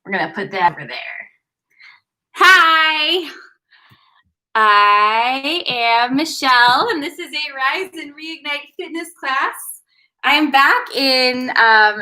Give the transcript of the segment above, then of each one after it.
We're going to put that over there. Hi, I am Michelle, and this is a Rise and Reignite fitness class. I'm back in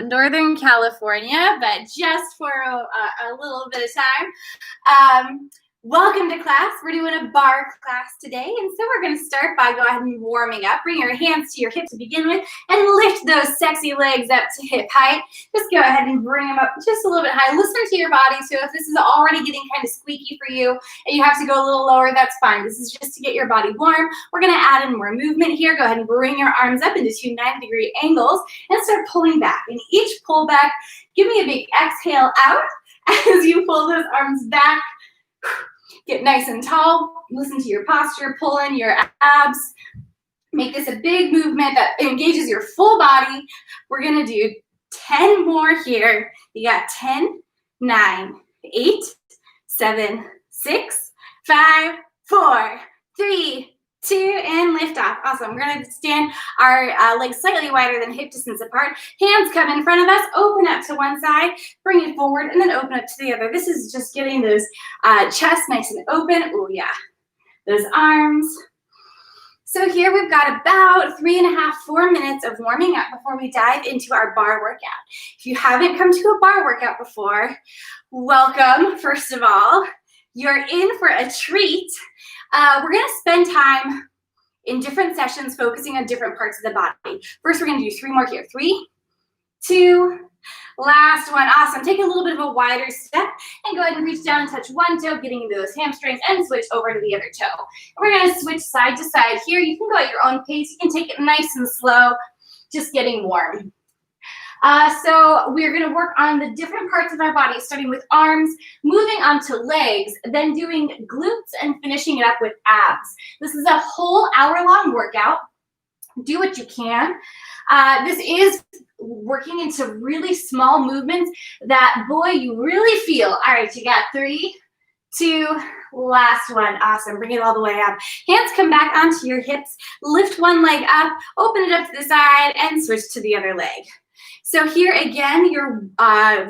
Northern California, but just for a little bit of time. Welcome to class. We're doing a bar class today, and so we're going to start by go ahead and warming up. Bring your hands to your hips to begin with, and lift those sexy legs up to hip height. Just go ahead and bring them up just a little bit high. Listen to your body. So if this is already getting kind of squeaky for you, and you have to go a little lower, that's fine. This is just to get your body warm. We're going to add in more movement here. Go ahead and bring your arms up into two 90-degree angles and start pulling back. And each pull back, give me a big exhale out as you pull those arms back. Get nice and tall. Listen to your posture. Pull in your abs. Make this a big movement that engages your full body. We're going to do 10 more here. You got 10, 9, 8, 7, 6, 5, 4, 3, 2, and lift off. Awesome. We're going to stand our legs slightly wider than hip distance apart. Hands come in front of us. Open up to one side. Bring it forward, and then open up to the other. This is just getting those chests nice and open. Oh, yeah. Those arms. So here we've got about 3.5, 4 minutes of warming up before we dive into our bar workout. If you haven't come to a bar workout before, welcome, first of all. You're in for a treat. We're going to spend time in different sessions focusing on different parts of the body. First, we're going to do 3 more here. 3, 2, last one. Awesome. Take a little bit of a wider step and go ahead and reach down and touch one toe, getting into those hamstrings, and switch over to the other toe. We're going to switch side to side here. You can go at your own pace. You can take it nice and slow, just getting warm. So we're going to work on the different parts of our body, starting with arms, moving on to legs, then doing glutes, and finishing it up with abs. This is a whole hour-long workout. Do what you can. This is working into really small movements that, boy, you really feel. All right, you got 3, 2, last one. Awesome. Bring it all the way up. Hands come back onto your hips. Lift one leg up, open it up to the side, and switch to the other leg. So here again, you're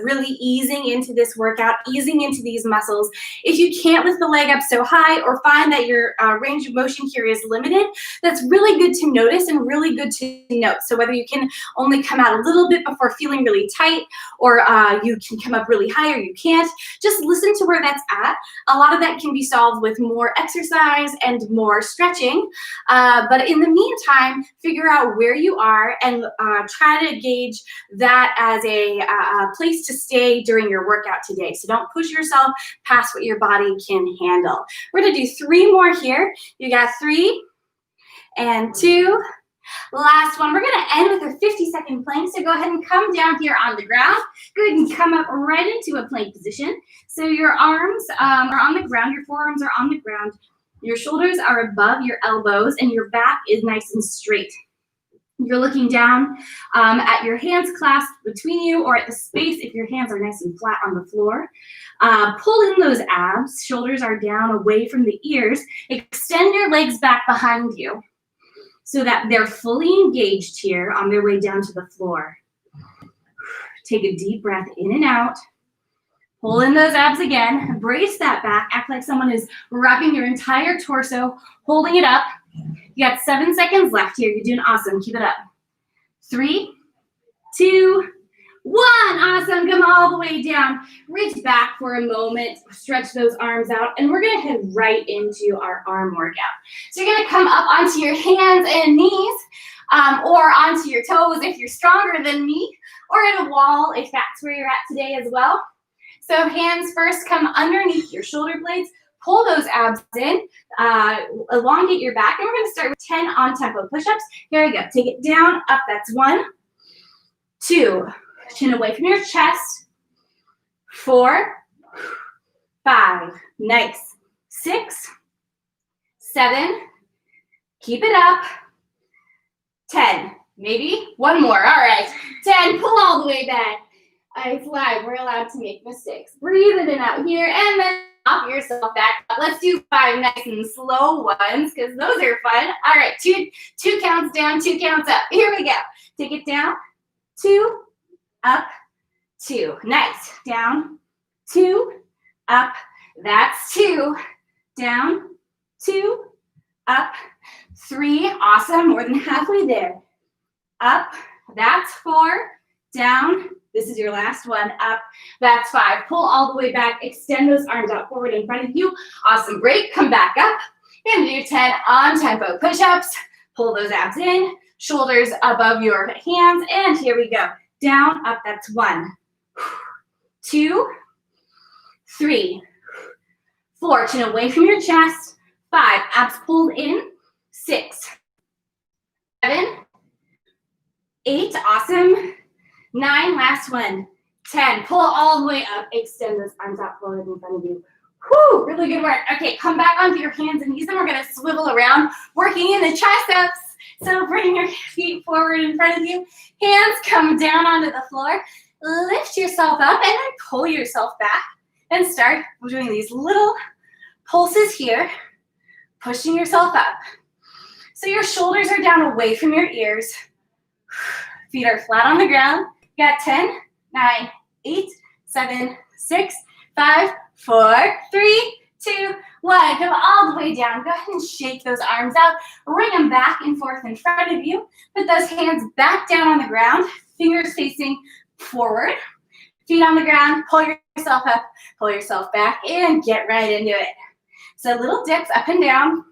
really easing into this workout, easing into these muscles. If you can't lift the leg up so high or find that your range of motion here is limited, that's really good to notice and really good to note. So whether you can only come out a little bit before feeling really tight, or you can come up really high or you can't, just listen to where that's at. A lot of that can be solved with more exercise and more stretching. But in the meantime, figure out where you are and try to gauge that as a place to stay during your workout today. So don't push yourself past what your body can handle. We're going to do 3 more here. You got 3 and 2. Last one. We're going to end with a 50-second plank. So go ahead and come down here on the ground. Go ahead and come up right into a plank position. So your arms are on the ground. Your forearms are on the ground. Your shoulders are above your elbows, and your back is nice and straight. You're looking down at your hands clasped between you, or at the space if your hands are nice and flat on the floor. Pull in those abs. Shoulders are down away from the ears. Extend your legs back behind you so that they're fully engaged here on their way down to the floor. Take a deep breath in and out. Pull in those abs again. Brace that back. Act like someone is wrapping your entire torso, holding it up. You got 7 seconds left here. You're doing awesome. Keep it up. 3, 2, 1. Awesome. Come all the way down. Reach back for a moment. Stretch those arms out. And we're going to head right into our arm workout. So you're going to come up onto your hands and knees, or onto your toes if you're stronger than me, or at a wall if that's where you're at today as well. So hands first come underneath your shoulder blades. Pull those abs in, elongate your back, and we're going to start with 10 on-tempo push-ups. Here we go. Take it down, up. That's 1, 2, chin away from your chest. 4, 5, nice. 6, 7, keep it up. 10, maybe one more. All right. 10, pull all the way back. It's live. We're allowed to make mistakes. Breathe it in out here, and then pop yourself back up. Let's do 5 nice and slow ones, because those are fun. All right, two counts down, 2 counts up. Here we go. Take it down, 2, up, 2. Nice. Down, 2, up, that's 2, down, 2, up, 3, awesome, more than halfway there, up, that's 4, down, this is your last one, up, that's 5, pull all the way back, extend those arms out forward in front of you, awesome, great, come back up, and do 10 on-tempo push-ups, pull those abs in, shoulders above your hands, and here we go, down, up, that's 1, 2, 3, 4, chin away from your chest, 5, abs pulled in, 6, 7, 8, awesome, 9, last one, 10, pull all the way up, extend those arms out forward in front of you. Whew, really good work. Okay, come back onto your hands and knees, and we're gonna swivel around, working in the triceps. So bring your feet forward in front of you, hands come down onto the floor, lift yourself up, and then pull yourself back, and start doing these little pulses here, pushing yourself up. So your shoulders are down away from your ears, feet are flat on the ground. You got 10, 9, 8, 7, 6, 5, 4, 3, 2, 1. Come all the way down. Go ahead and shake those arms out. Bring them back and forth in front of you. Put those hands back down on the ground. Fingers facing forward. Feet on the ground. Pull yourself up. Pull yourself back. And get right into it. So little dips up and down.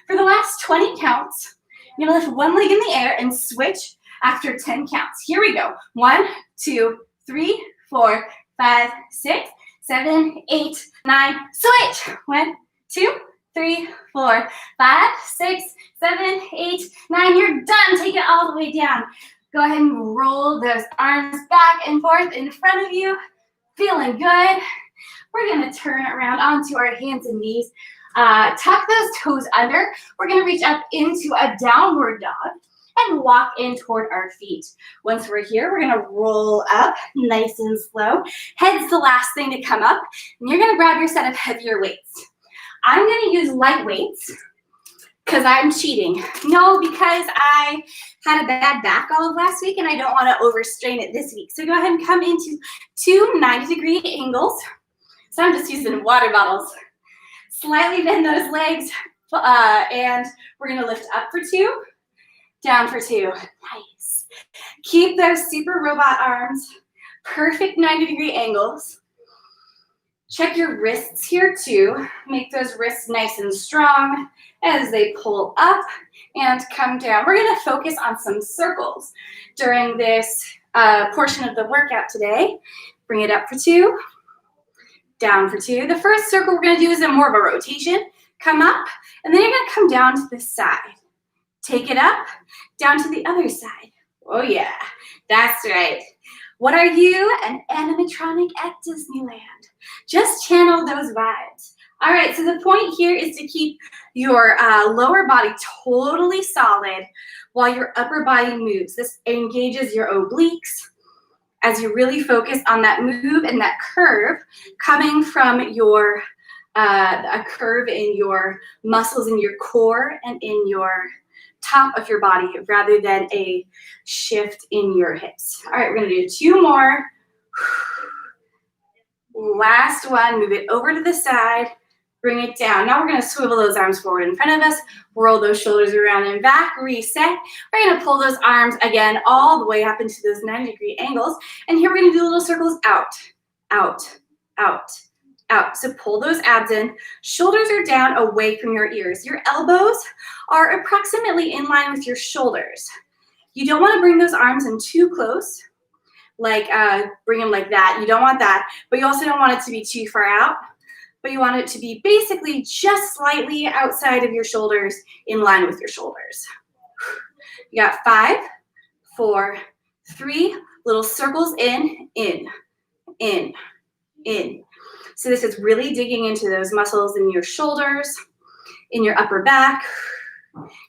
For the last 20 counts, you're going to lift one leg in the air and switch after 10 counts. Here we go. 1, 2, 3, 4, 5, 6, 7, 8, 9, switch. 1, 2, 3, 4, 5, 6, 7, 8, 9. You're done. Take it all the way down. Go ahead and roll those arms back and forth in front of you. Feeling good. We're going to turn around onto our hands and knees. Tuck those toes under. We're going to reach up into a downward dog and walk in toward our feet. Once we're here, we're gonna roll up nice and slow. Head's the last thing to come up, and you're gonna grab your set of heavier weights. I'm gonna use light weights because I'm cheating. No, because I had a bad back all of last week and I don't wanna overstrain it this week. So go ahead and come into 2 90-degree angles. So I'm just using water bottles. Slightly bend those legs, and we're gonna lift up for 2, down for 2. Nice. Keep those super robot arms. Perfect 90-degree angles. Check your wrists here too. Make those wrists nice and strong as they pull up and come down. We're going to focus on some circles during this portion of the workout today. Bring it up for 2, down for 2. The first circle we're going to do is more of a rotation. Come up, and then you're going to come down to the side. Take it up, down to the other side. Oh yeah, that's right. What are you? An animatronic at Disneyland. Just channel those vibes. All right, so the point here is to keep your lower body totally solid while your upper body moves. This engages your obliques as you really focus on that move and that curve coming from your, a curve in your muscles in your core and in your top of your body rather than a shift in your hips. All right, we're gonna do 2 more. Last one, move it over to the side, bring it down. Now we're gonna swivel those arms forward in front of us, roll those shoulders around and back, reset. We're gonna pull those arms again all the way up into those 90-degree angles. And here we're gonna do little circles out, out, out, out. So pull those abs in. Shoulders are down away from your ears. Your elbows are approximately in line with your shoulders. You don't want to bring those arms in too close, like bring them like that. You don't want that, but you also don't want it to be too far out, but you want it to be basically just slightly outside of your shoulders, in line with your shoulders. You got 5, 4, 3, little circles in, in, in, in. So this is really digging into those muscles in your shoulders, in your upper back.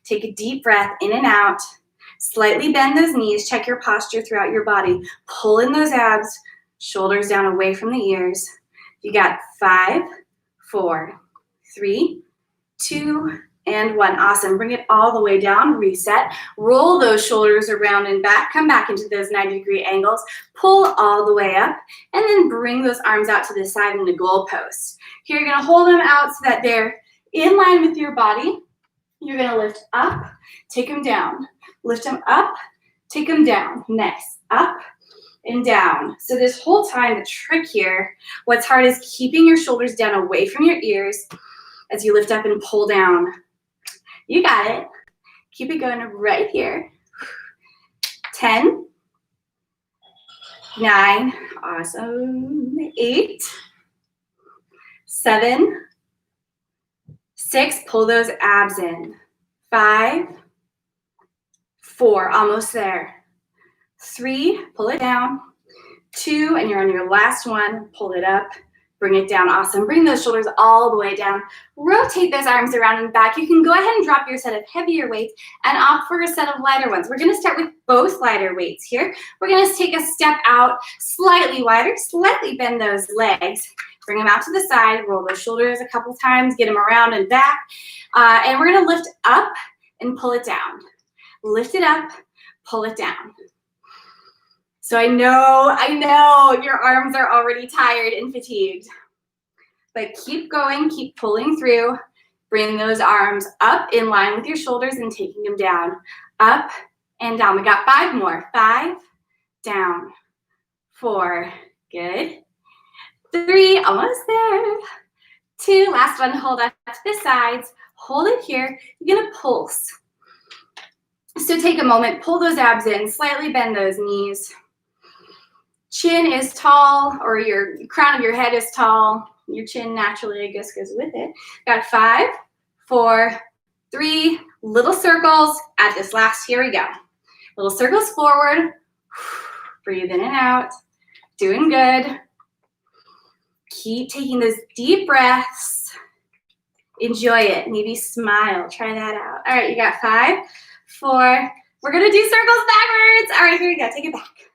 Take a deep breath in and out. Slightly bend those knees. Check your posture throughout your body. Pull in those abs, shoulders down away from the ears. You got 5, 4, 3, 2, and 1. Awesome. Bring it all the way down. Reset. Roll those shoulders around and back. Come back into those 90-degree angles. Pull all the way up, and then bring those arms out to the side in the goalpost. Here, you're going to hold them out so that they're in line with your body. You're going to lift up, take them down. Lift them up, take them down. Next, up and down. So this whole time, the trick here, what's hard is keeping your shoulders down away from your ears as you lift up and pull down. You got it. Keep it going right here. 10, 9, awesome, 8, 7, 6, pull those abs in. 5, 4, almost there. 3, pull it down. 2, and you're on your last one, pull it up. Bring it down, awesome. Bring those shoulders all the way down. Rotate those arms around and back. You can go ahead and drop your set of heavier weights and opt for a set of lighter ones. We're gonna start with both lighter weights here. We're gonna take a step out, slightly wider, slightly bend those legs. Bring them out to the side, roll those shoulders a couple times, get them around and back. And we're gonna lift up and pull it down. Lift it up, pull it down. So I know your arms are already tired and fatigued, but keep going, keep pulling through. Bring those arms up in line with your shoulders and taking them down, up and down. We got 5 more. 5, down, 4, good. 3, almost there. 2, last one, hold up to the sides. Hold it here. You're gonna pulse. So take a moment, pull those abs in, slightly bend those knees. Chin is tall, or your crown of your head is tall. Your chin naturally, I guess, goes with it. Got 5, 4, 3, little circles at this last, here we go. Little circles forward, breathe in and out, doing good. Keep taking those deep breaths. Enjoy it, maybe smile, try that out. All right, you got 5, 4, we're gonna do circles backwards. All right, here we go, take it back,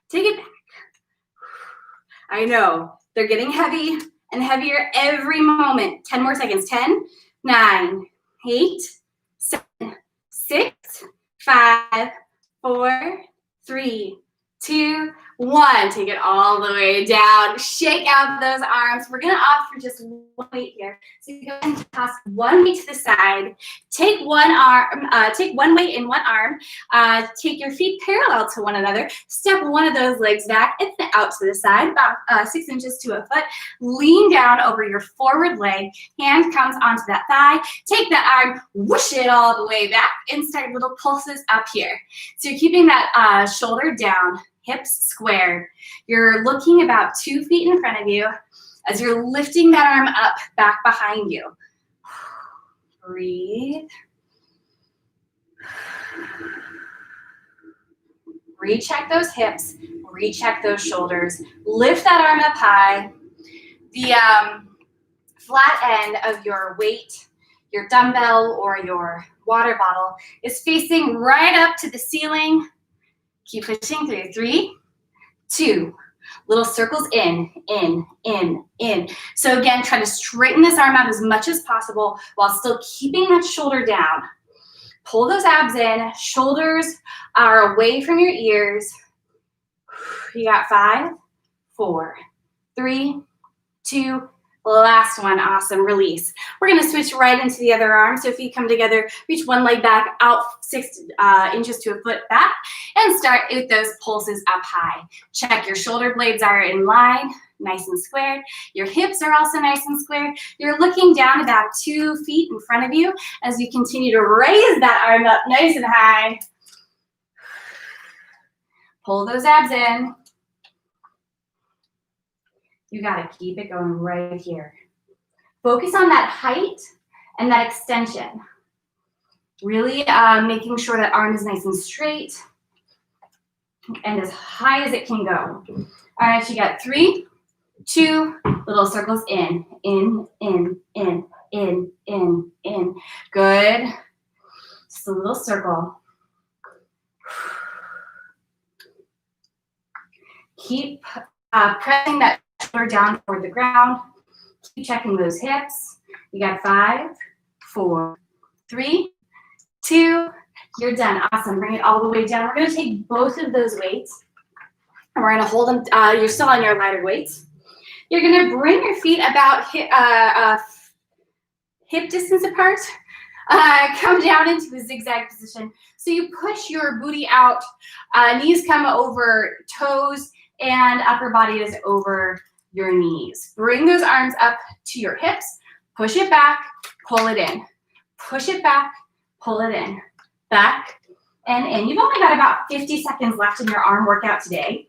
take it back. I know, they're getting heavy and heavier every moment. 10 more seconds. 10, 9, 8, 7, 6, 5, 4, 3, 2, 1. Take it all the way down. Shake out those arms. We're gonna opt for just one weight here. So you go ahead and toss one weight to the side. Take one arm, take one weight in one arm. Take your feet parallel to one another. Step one of those legs back and out to the side, about 6 inches to a foot. Lean down over your forward leg. Hand comes onto that thigh. Take that arm, whoosh it all the way back, and start little pulses up here. So you're keeping that shoulder down. Hips squared. You're looking about 2 feet in front of you as you're lifting that arm up back behind you. Breathe. Recheck those hips, recheck those shoulders. Lift that arm up high. The flat end of your weight, your dumbbell or your water bottle is facing right up to the ceiling. Keep pushing through. 3, 2, little circles in. So again, try to straighten this arm out as much as possible while still keeping that shoulder down. Pull those abs in. Shoulders are away from your ears. You got 5, 4, 3, 2, last one. Awesome. Release. We're going to switch right into the other arm. So if you come together, reach one leg back out 6 inches to a foot back and start with those pulses up high. Check your shoulder blades are in line, nice and squared. Your hips are also nice and squared. You're looking down about 2 feet in front of you as you continue to raise that arm up nice and high. Pull those abs in. You got to keep it going right here. Focus on that height and that extension. Really making sure that arm is nice and straight and as high as it can go. All right, you got 3, 2, little circles in. Good. Just a little circle. Keep pressing that shoulder down toward the ground. Keep checking those hips. You got 5, 4, 3, 2, you're done. Awesome. Bring it all the way down. We're going to take both of those weights, and we're going to hold them. You're still on your lighter weights. You're going to bring your feet about hip distance apart. Come down into a zigzag position. So you push your booty out, knees come over toes, and upper body is over your knees. Bring those arms up to your hips, push it back, pull it in. Push it back, pull it in. Back and in. You've only got about 50 seconds left in your arm workout today.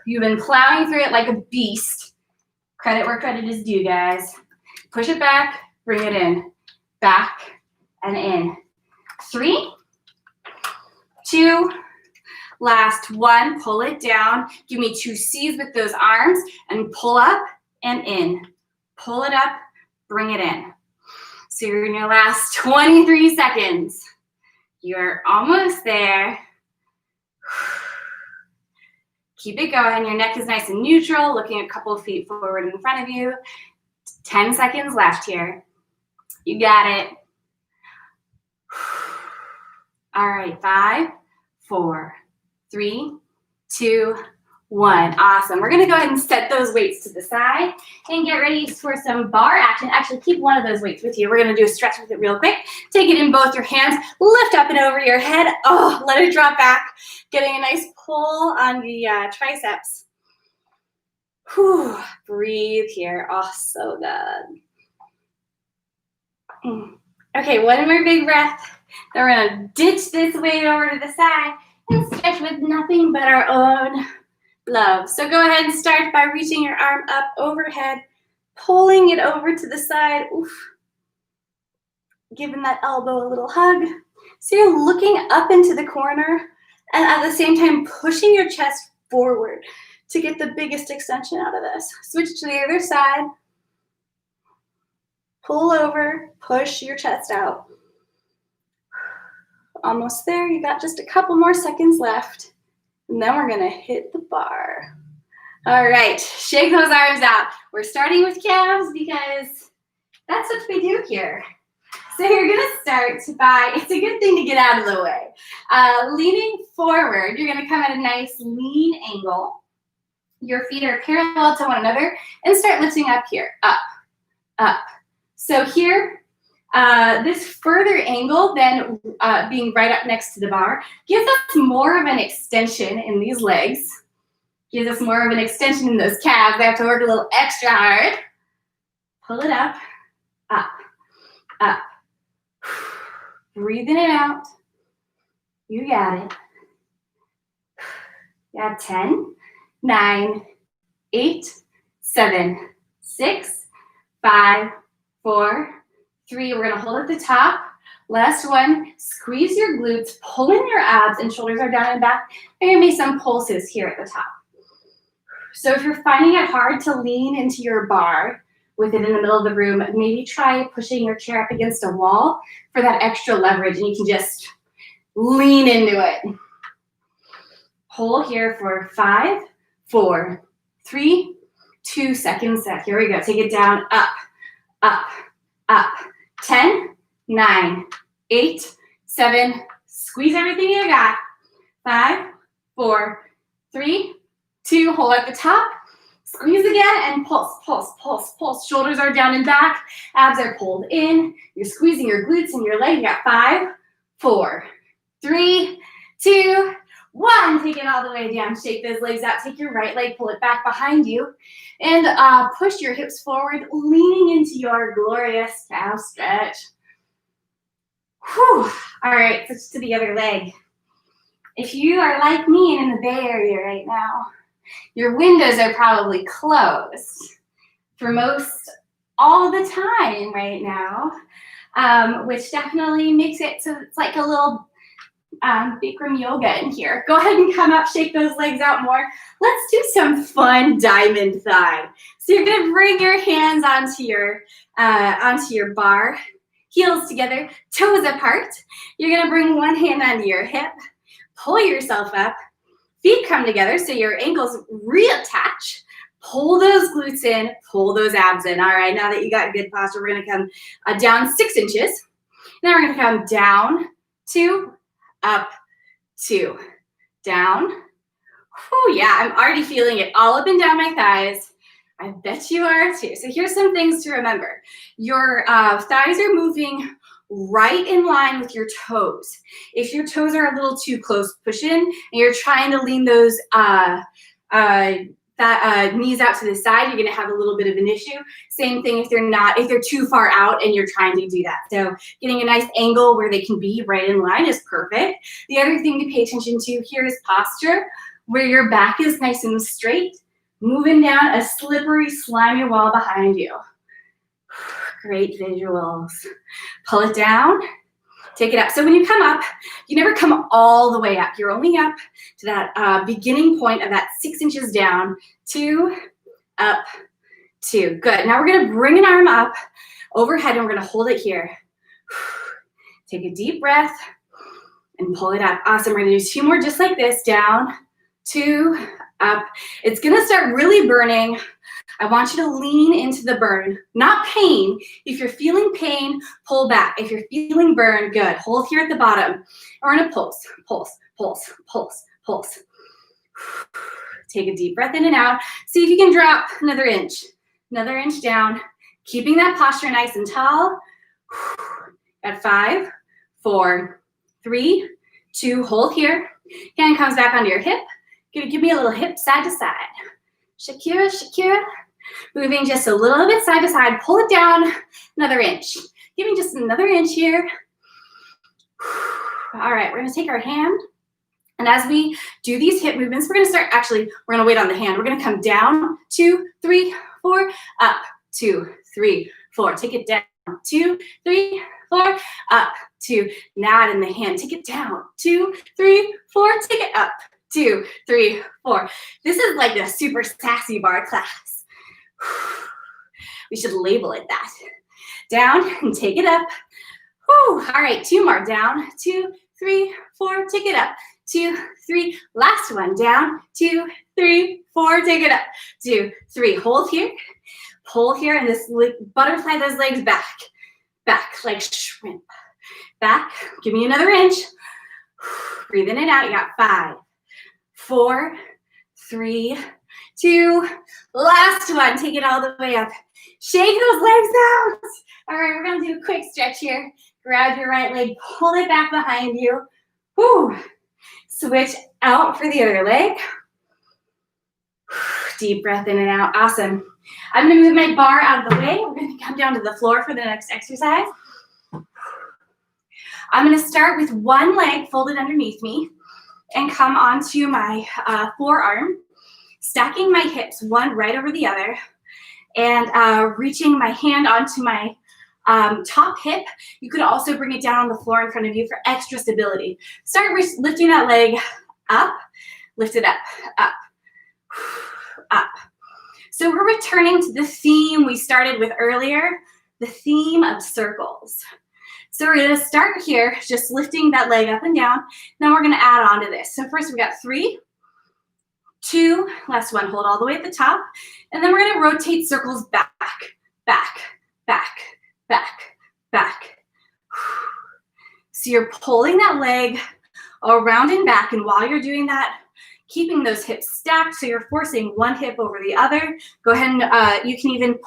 You've been plowing through it like a beast. Credit where credit is due, guys. Push it back, bring it in. Back and in. 3, 2, last 1. Pull it down. Give me 2 C's with those arms and pull up and in. Pull it up, bring it in. So you're in your last 23 seconds. You're almost there. Keep it going. Your neck is nice and neutral, looking a couple of feet forward in front of you. 10 seconds left here. You got it. All right, 5, 4, 3, 2, 1. Awesome. We're going to go ahead and set those weights to the side and get ready for some bar action. Actually, keep one of those weights with you. We're going to do a stretch with it real quick. Take it in both your hands. Lift up and over your head. Oh, let it drop back. Getting a nice pull on the triceps. Whew. Breathe here. Oh, so good. Okay, one more big breath. Then we're going to ditch this weight over to the side and stretch with nothing but our own love. So go ahead and start by reaching your arm up overhead, pulling it over to the side. Oof. Giving that elbow a little hug. So you're looking up into the corner and at the same time pushing your chest forward to get the biggest extension out of this. Switch to the other side. Pull over, push your chest out. Almost there. You got just a couple more seconds left. And then we're going to hit the bar. All right, shake those arms out. We're starting with calves because that's what we do here. So you're going to start by, it's a good thing to get out of the way. Leaning forward, you're going to come at a nice lean angle. Your feet are parallel to one another and start lifting up here, up, up. So here, this further angle than being right up next to the bar gives us more of an extension in these legs, gives us more of an extension in those calves. They have to work a little extra hard. Pull it up, up, up. Breathing it out. You got it. You got 10, 9, 8, 7, 6, 5, 4, 3. We're going to hold at the top. Last one. Squeeze your glutes, pull in your abs, and shoulders are down and back. And you're going to make some pulses here at the top. So if you're finding it hard to lean into your bar with it in the middle of the room, maybe try pushing your chair up against a wall for that extra leverage, and you can just lean into it. Hold here for 5, 4, 3, 2 seconds set. Here we go. Take it down, up, up, up. 10, 9, 8, 7. Squeeze everything you got. 5, 4, 3, 2. Hold at the top. Squeeze again and pulse, pulse, pulse, pulse. Shoulders are down and back. Abs are pulled in. You're squeezing your glutes and your leg. You got 5, 4, 3, 2, 1. Take it all the way down. Shake those legs out. Take your right leg, pull it back behind you. And push your hips forward, leaning into your glorious calf stretch. Whew. All right, switch to the other leg. If you are like me and in the Bay Area right now, your windows are probably closed for most all the time right now, which definitely makes it so it's like a little Bikram yoga in here. Go ahead and come up, shake those legs out more. Let's do some fun diamond thigh. So you're gonna bring your hands onto your bar, heels together, toes apart. You're gonna bring one hand onto your hip, pull yourself up, feet come together so your ankles reattach. Pull those glutes in, pull those abs in. All right, now that you got good posture, we're gonna come down 6 inches. Now we're gonna come down, 2, up, 2, down. Oh yeah, I'm already feeling it all up and down my thighs. I bet you are too. So here's some things to remember. Your thighs are moving right in line with your toes. If your toes are a little too close, push in, and you're trying to lean those knees out to the side, you're gonna have a little bit of an issue. Same thing if they're too far out and you're trying to do that. So getting a nice angle where they can be right in line is perfect. The other thing to pay attention to here is posture, where your back is nice and straight, moving down a slippery, slimy wall behind you. Great visuals. Pull it down, take it up. So when you come up, you never come all the way up. You're only up to that beginning point of that 6 inches down, 2, up, 2. Good. Now we're gonna bring an arm up overhead and we're gonna hold it here. Take a deep breath and pull it up. Awesome. We're gonna do 2 more just like this. Down, 2, up. It's gonna start really burning. I want you to lean into the burn, not pain. If you're feeling pain, pull back. If you're feeling burn, good. Hold here at the bottom. We're gonna pulse, pulse, pulse, pulse, pulse. Take a deep breath in and out. See if you can drop another inch down, keeping that posture nice and tall. At 5, 4, 3, 2, hold here. Hand comes back onto your hip. Give me a little hip side to side. Shakira, Shakira. Moving just a little bit side to side. Pull it down another inch. Give me just another inch here. All right, we're gonna take our hand, and as we do these hip movements, we're gonna wait on the hand. We're gonna come down, 2, 3, 4, up, 2, 3, 4. Take it down, 2, 3, 4, up, 2. Not in the hand. Take it down, 2, 3, 4. Take it up, 2, 3, 4. This is like a super sassy barre class. We should label it that. Down and take it up. Whew. All right, 2 more. Down, 2, 3, 4. Take it up. 2, 3. Last one. Down, 2, 3, 4. Take it up. 2, 3. Hold here. Pull here, and this butterfly those legs back. Back like shrimp. Back. Give me another inch. Breathing it out. You got 5, 4, 3, 2. Last one. Take it all the way up. Shake those legs out. All right, we're gonna do a quick stretch here. Grab your right leg, pull it back behind you. Woo. Switch out for the other leg. Deep breath in and out. Awesome. I'm gonna move my bar out of the way. We're gonna come down to the floor for the next exercise. I'm gonna start with one leg folded underneath me and come onto my forearm, stacking my hips one right over the other, and reaching my hand onto my top hip. You could also bring it down on the floor in front of you for extra stability. Start lifting that leg up, lift it up, up. So we're returning to the theme we started with earlier, the theme of circles. So we're gonna start here, just lifting that leg up and down. Then we're gonna add on to this. So first we got 3, 2, last one, hold all the way at the top. And then we're gonna rotate circles back, back, back, back, back. So you're pulling that leg around and back, and while you're doing that, keeping those hips stacked, so you're forcing one hip over the other. Go ahead and you can even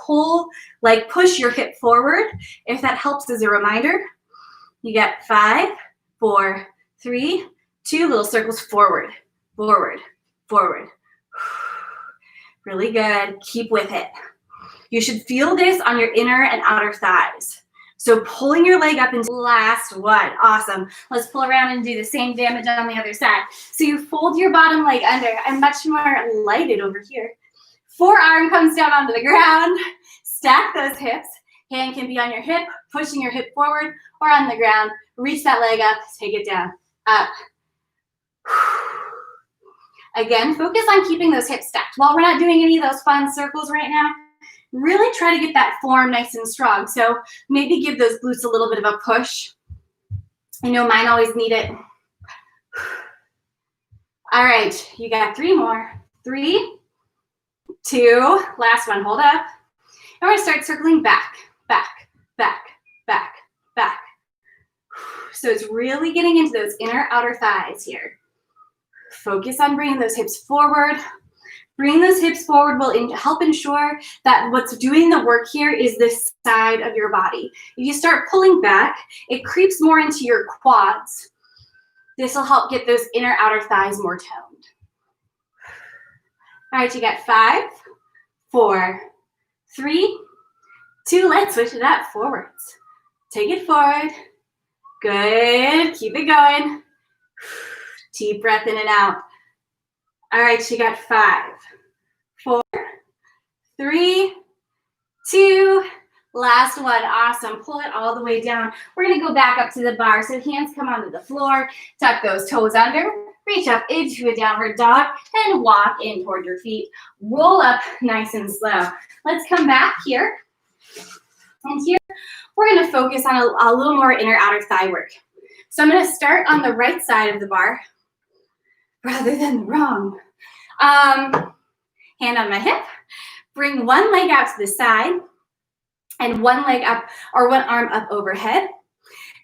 push your hip forward if that helps as a reminder. You get 5, 4, 3, 2, little circles forward, forward, forward. Really good. Keep with it. You should feel this on your inner and outer thighs. So pulling your leg up into last one. Awesome. Let's pull around and do the same damage on the other side. So you fold your bottom leg under. I'm much more lighted over here. Forearm comes down onto the ground. Stack those hips. Hand can be on your hip, pushing your hip forward, or on the ground. Reach that leg up, take it down, up. Again, focus on keeping those hips stacked. While we're not doing any of those fun circles right now, really try to get that form nice and strong. So maybe give those glutes a little bit of a push. I know mine always need it. All right, you got 3 more. 3, 2, last one, hold up. And we're gonna start circling back, back, back, back, back, So it's really getting into those inner outer thighs here. Focus on bringing those hips forward. Bringing those hips forward will help ensure that what's doing the work here is this side of your body. If you start pulling back, it creeps more into your quads. This will help get those inner outer thighs more toned. All right, you got 5, 4, 3, 2. Let's switch it up forwards. Take it forward. Good. Keep it going. Deep breath in and out. All right, you got 5, 4, 3, 2. Last one. Awesome. Pull it all the way down. We're going to go back up to the bar. So hands come onto the floor. Tuck those toes under. Reach up into a downward dog and walk in toward your feet. Roll up nice and slow. Let's come back here. And here, we're going to focus on a little more inner outer thigh work. So I'm going to start on the right side of the bar rather than the wrong. Hand on my hip. Bring one leg out to the side and one leg up or one arm up overhead.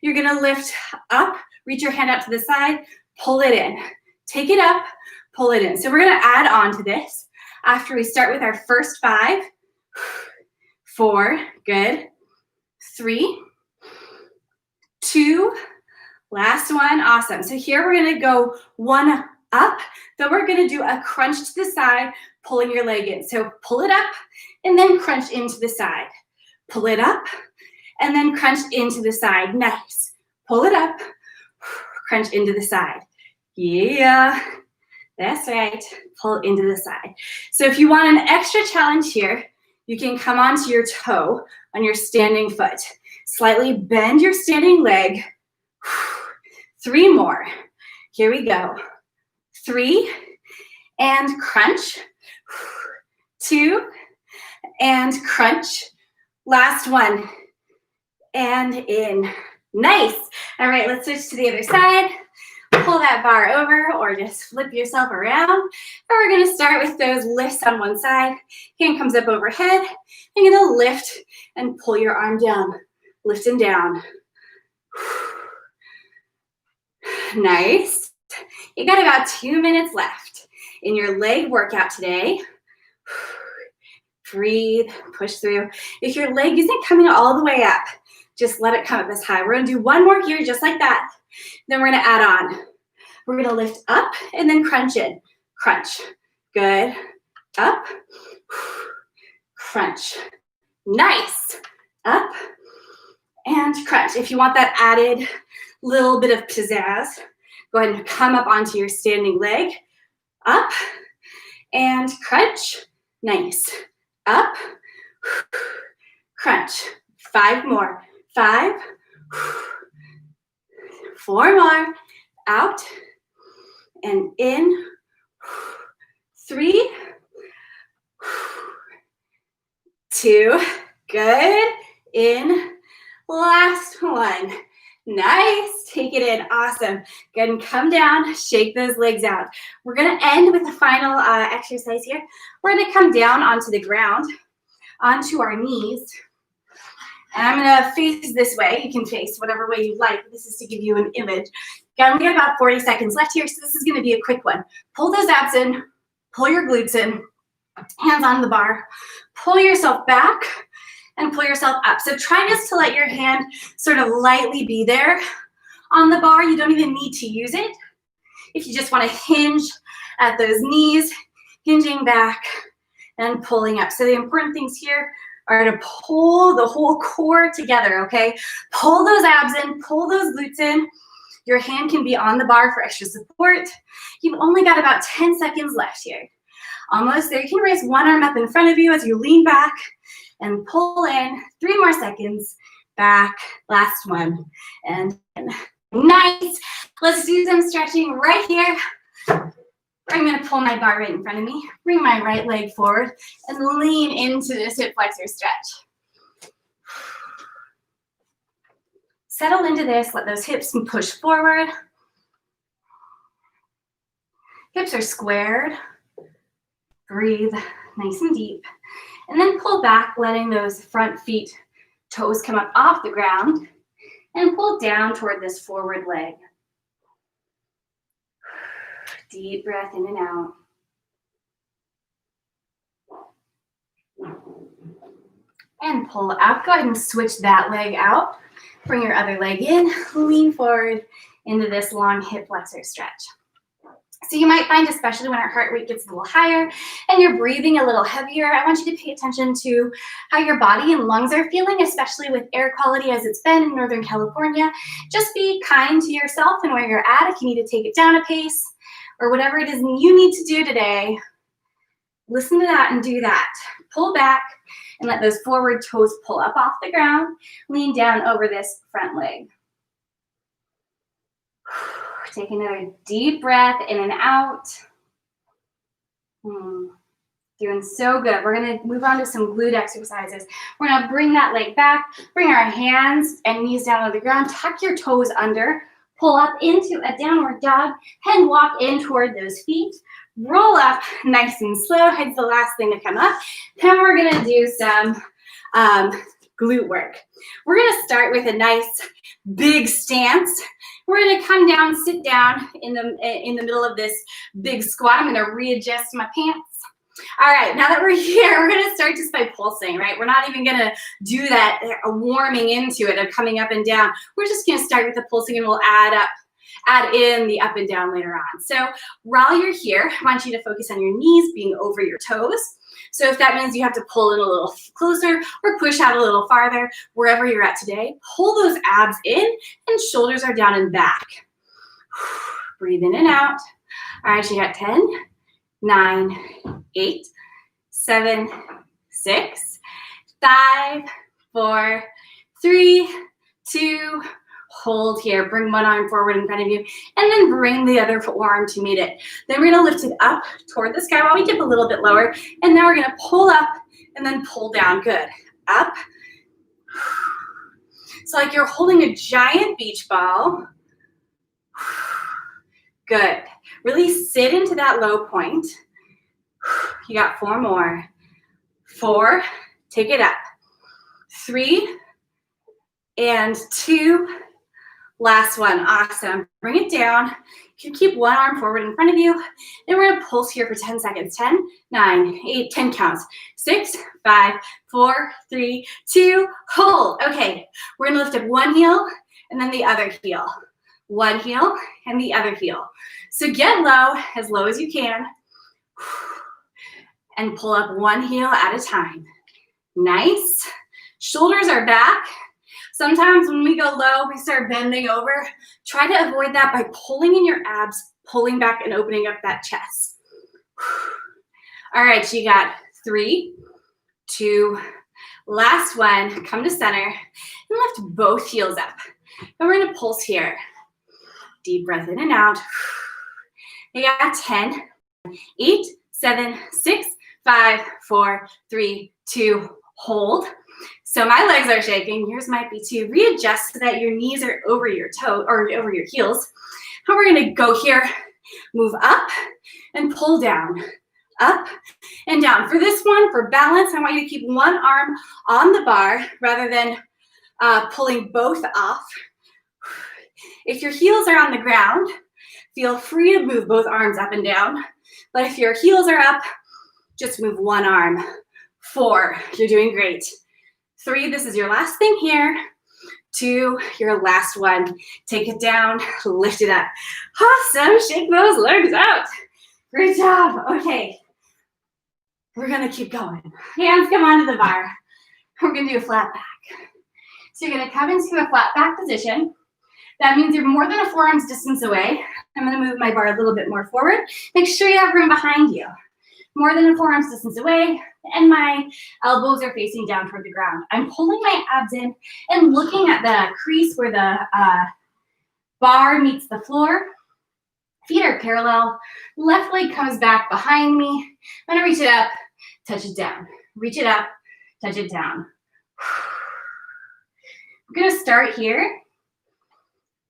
You're going to lift up, reach your hand out to the side, pull it in. Take it up, pull it in. So we're going to add on to this after we start with our first 5, 4, good, 3, 2, last one, awesome. So here we're going to go one up, then we're going to do a crunch to the side, pulling your leg in. So pull it up and then crunch into the side. Pull it up and then crunch into the side. Nice. Pull it up, crunch into the side. Yeah, that's right. Pull into the side. So if you want an extra challenge here, you can come onto your toe on your standing foot. Slightly bend your standing leg. 3 more. Here we go. 3 and crunch. 2 and crunch. Last one. And in. Nice. All right, let's switch to the other side. Pull that bar over or just flip yourself around. And we're going to start with those lifts on one side. Hand comes up overhead. You're going to lift and pull your arm down. Lift and down. Nice. You got about 2 minutes left in your leg workout today. Breathe, push through. If your leg isn't coming all the way up, just let it come up as high. We're going to do one more here just like that. Then we're going to add on. We're going to lift up and then crunch in. Crunch. Good. Up. Crunch. Nice. Up and crunch. If you want that added little bit of pizzazz, go ahead and come up onto your standing leg. Up and crunch. Nice. Up. Crunch. 5 more. 5. 4 more. Out and in. 3. 2. Good. In. Last one. Nice. Take it in. Awesome. Good. And come down. Shake those legs out. We're going to end with the final exercise here. We're going to come down onto the ground, onto our knees. And I'm going to face this way. You can face whatever way you like. This is to give you an image. Again, we got about 40 seconds left here, so this is going to be a quick one. Pull those abs in. Pull your glutes in. Hands on the bar. Pull yourself back and pull yourself up. So try just to let your hand sort of lightly be there on the bar. You don't even need to use it. If you just want to hinge at those knees, hinging back and pulling up. So the important things here are to pull the whole core together, okay? Pull those abs in, pull those glutes in. Your hand can be on the bar for extra support. You've only got about 10 seconds left here. Almost there. You can raise one arm up in front of you as you lean back and pull in. 3 more seconds. Back. Last one. And nice. Let's do some stretching right here. I'm going to pull my bar right in front of me. Bring my right leg forward and lean into this hip flexor stretch. Settle into this. Let those hips push forward. Hips are squared. Breathe nice and deep. And then pull back, letting those front feet, toes come up off the ground. and pull down toward this forward leg. Deep breath in and out. And pull up. Go ahead and switch that leg out. Bring your other leg in. Lean forward into this long hip flexor stretch. So you might find, especially when our heart rate gets a little higher and you're breathing a little heavier, I want you to pay attention to how your body and lungs are feeling, especially with air quality as it's been in Northern California. Just be kind to yourself and where you're at. If you need to take it down a pace or whatever it is you need to do today, listen to that and do that. Pull back and let those forward toes pull up off the ground. Lean down over this front leg. Take another deep breath in and out. Doing so good. We're going to move on to some glute exercises. We're going to bring that leg back, bring our hands and knees down on the ground, tuck your toes under, pull up into a downward dog, and walk in toward those feet. Roll up nice and slow. Head's the last thing to come up. Then we're going to do some glute work. We're going to start with a nice big stance. We're going to come down, sit down in the middle of this big squat. I'm going to readjust my pants. All right, now that we're here, we're going to start just by pulsing, right? We're not even going to do that warming into it of coming up and down. We're just going to start with the pulsing, and we'll add in the up and down later on. So while you're here, I want you to focus on your knees being over your toes. So if that means you have to pull in a little closer or push out a little farther, wherever you're at today, pull those abs in and shoulders are down and back. Breathe in and out. All right, you got 10, 9, 8, 7, 6, 5, 4, 3, 2, hold here. Bring one arm forward in front of you, and then bring the other arm to meet it. Then we're going to lift it up toward the sky while we dip a little bit lower. And now we're going to pull up and then pull down. Good. Up. So like you're holding a giant beach ball. Good. Really sit into that low point. You got 4 more. 4. Take it up. 3 and 2. Last one. Awesome. Bring it down. You can keep one arm forward in front of you. Then we're going to pulse here for 10 seconds. 10, 9, 8, 10 counts. 6, 5, 4, 3, 2, hold. Okay. We're going to lift up one heel and then the other heel. One heel and the other heel. So get low as you can. And pull up one heel at a time. Nice. Shoulders are back. Sometimes when we go low, we start bending over. Try to avoid that by pulling in your abs, pulling back and opening up that chest. All right, you got 3, 2, last one. Come to center and lift both heels up. And we're going to pulse here. Deep breath in and out. You got 10, 8, 7, 6, 5, 4, 3, 2, hold. So my legs are shaking. Yours might be too. Readjust so that your knees are over your toe or over your heels. And we're going to go here, move up and pull down, up and down. For this one, for balance, I want you to keep one arm on the bar rather than pulling both off. If your heels are on the ground, feel free to move both arms up and down. But if your heels are up, just move one arm. 4, you're doing great. 3, this is your last thing here. 2, your last one. Take it down, lift it up. Awesome, shake those legs out. Great job. Okay, we're gonna keep going. Hands come onto the bar. We're gonna do a flat back. So you're gonna come into a flat back position. That means you're more than a forearm's distance away. I'm gonna move my bar a little bit more forward. Make sure you have room behind you. More than a forearm's distance away, and my elbows are facing down toward the ground. I'm pulling my abs in and looking at the crease where the bar meets the floor. Feet are parallel. Left leg comes back behind me. I'm gonna reach it up, touch it down. Reach it up, touch it down. We're gonna start here.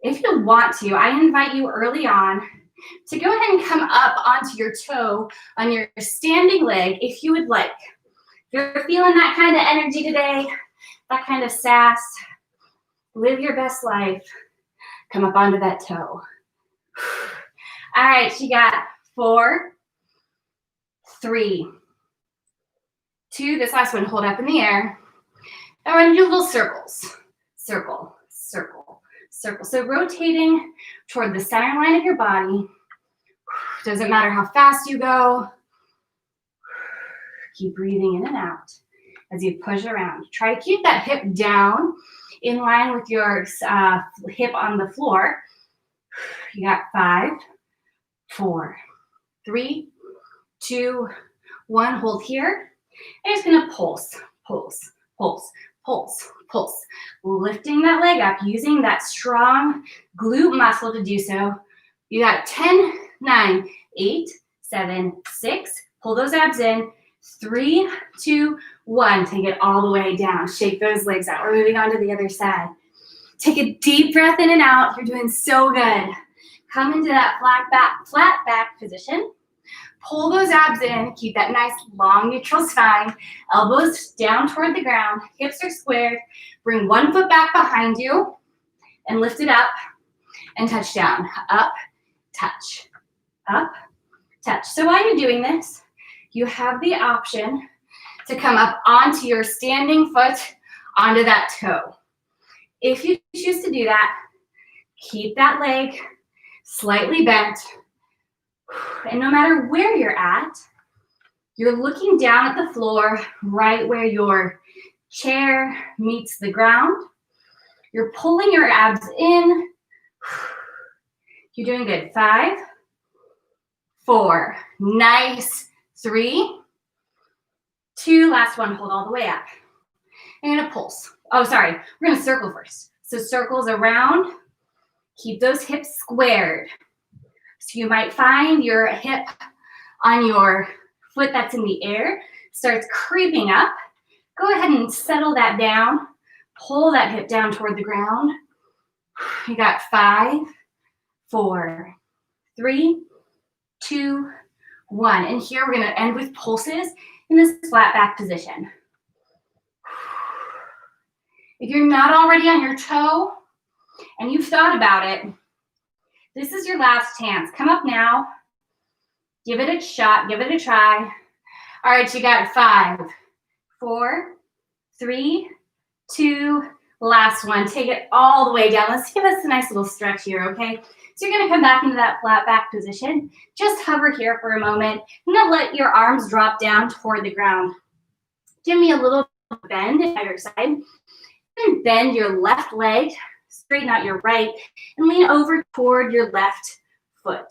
If you want to, I invite you early on to go ahead and come up onto your toe on your standing leg if you would like. If you're feeling that kind of energy today, that kind of sass, Live your best life. Come up onto that toe. All right, you got 4, 3, 2. This last one, hold up in the air. And we're gonna do little circles. Circle, circle, circle. So rotating toward the center line of your body. Doesn't matter how fast you go. Keep breathing in and out as you push around. Try to keep that hip down in line with your hip on the floor. You got 5, 4, 3, 2, 1. Hold here. And just gonna pulse, pulse, pulse, pulse, pulse. Lifting that leg up, using that strong glute muscle to do so. You got 10, 9, 8, 7, 6. Pull those abs in. 3, 2, 1. Take it all the way down. Shake those legs out. We're moving on to the other side. Take a deep breath in and out. You're doing so good. Come into that flat back position. Pull those abs in. Keep that nice long neutral spine. Elbows down toward the ground. Hips are squared. Bring one foot back behind you and lift it up and touch down. Up, touch, up, touch. So while you're doing this, you have the option to come up onto your standing foot, onto that toe. If you choose to do that, keep that leg slightly bent. And no matter where you're at, you're looking down at the floor, right where your chair meets the ground. You're pulling your abs in. You're doing good. 5, 4, nice. 3, 2, last one, hold all the way up. And you're gonna pulse. Oh, sorry, we're gonna circle first. So circles around, keep those hips squared. So you might find your hip on your foot that's in the air starts creeping up. Go ahead and settle that down. Pull that hip down toward the ground. You got 5, 4, 3, 2, 1. And here we're gonna end with pulses in this flat back position. If you're not already on your toe and you've thought about it, this is your last chance. Come up now. Give it a shot. Give it a try. All right, you got 5, 4, 3, 2, last one. Take it all the way down. Let's give us a nice little stretch here, okay? So you're gonna come back into that flat back position. Just hover here for a moment. I'm gonna let your arms drop down toward the ground. Give me a little bend at either side. And bend your left leg, straighten out your right, and lean over toward your left foot.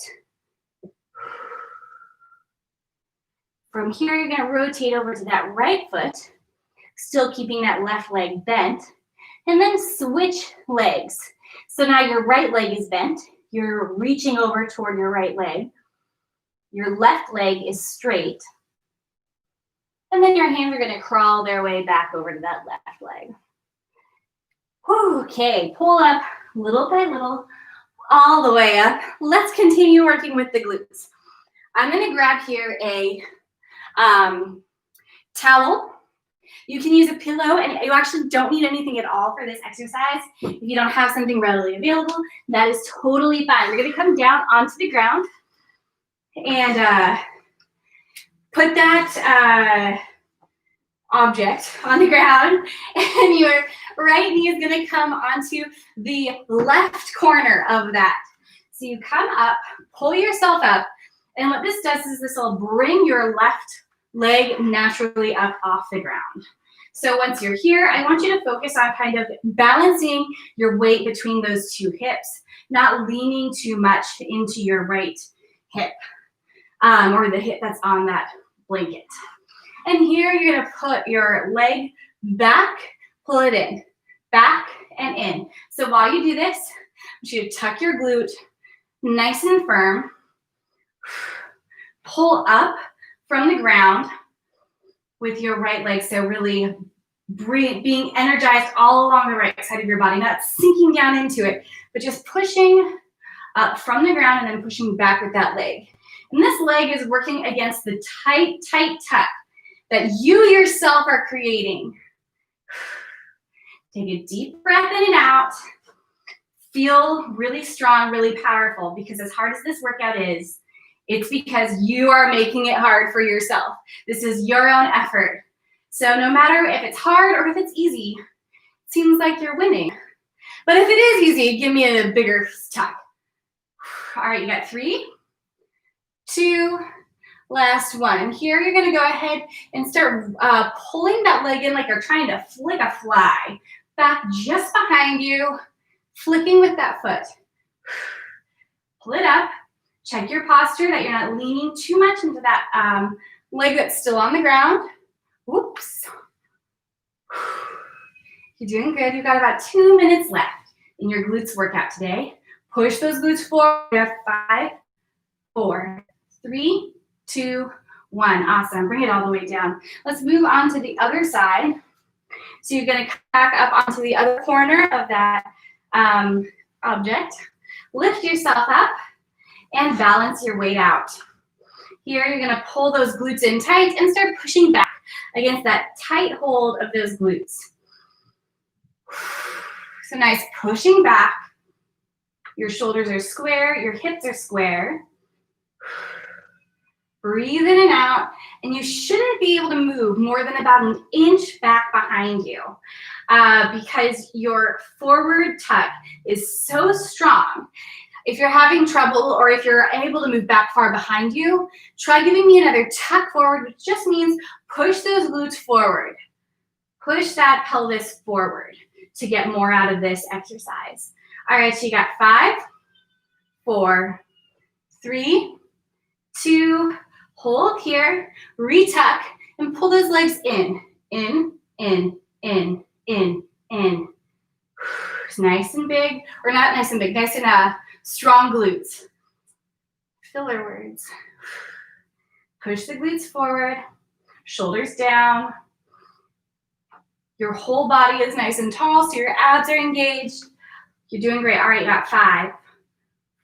From here, you're gonna rotate over to that right foot, still keeping that left leg bent, and then switch legs. So now your right leg is bent. You're reaching over toward your right leg. Your left leg is straight. And then your hands are gonna crawl their way back over to that left leg. Okay, pull up little by little, all the way up. Let's continue working with the glutes. I'm gonna grab here a towel. You can use a pillow, and you actually don't need anything at all for this exercise. If you don't have something readily available, that is totally fine. We're gonna come down onto the ground and put that object on the ground, and your right knee is gonna come onto the left corner of that. So you come up, pull yourself up, and what this does is this will bring your left leg naturally up off the ground. So once you're here, I want you to focus on kind of balancing your weight between those two hips, not leaning too much into your right hip or the hip that's on that blanket. And here you're gonna put your leg back, pull it in, back and in. So while you do this, I want you to tuck your glute nice and firm, pull up from the ground with your right leg. So really being energized all along the right side of your body, not sinking down into it, but just pushing up from the ground and then pushing back with that leg. And this leg is working against the tight, tight tuck that you yourself are creating. Take a deep breath in and out. Feel really strong, really powerful, because as hard as this workout is, it's because you are making it hard for yourself. This is your own effort. So no matter if it's hard or if it's easy, it seems like you're winning. But if it is easy, give me a bigger tuck. All right, you got 3, 2, last one. Here you're gonna go ahead and start pulling that leg in like you're trying to flick a fly. Back just behind you, flicking with that foot. Pull it up. Check your posture, that you're not leaning too much into that leg that's still on the ground. Whoops. You're doing good. You've got about 2 minutes left in your glutes workout today. Push those glutes forward. You have 5, 4, 3, 2, 1. Awesome. Bring it all the way down. Let's move on to the other side. So you're going to come back up onto the other corner of that object. Lift yourself up and balance your weight out. Here you're going to pull those glutes in tight and start pushing back against that tight hold of those glutes. So nice pushing back. Your shoulders are square, your hips are square. Breathe in and out, and you shouldn't be able to move more than about an inch back behind you because your forward tuck is so strong. If you're having trouble or if you're able to move back far behind you, try giving me another tuck forward, which just means push those glutes forward. Push that pelvis forward to get more out of this exercise. All right, so you got 5, 4, 3, 2, hold here, retuck, and pull those legs in. It's nice and big, or not nice and big, nice and strong glutes. Filler words. Push the glutes forward, shoulders down. Your whole body is nice and tall, so your abs are engaged. You're doing great. All right, you got 5,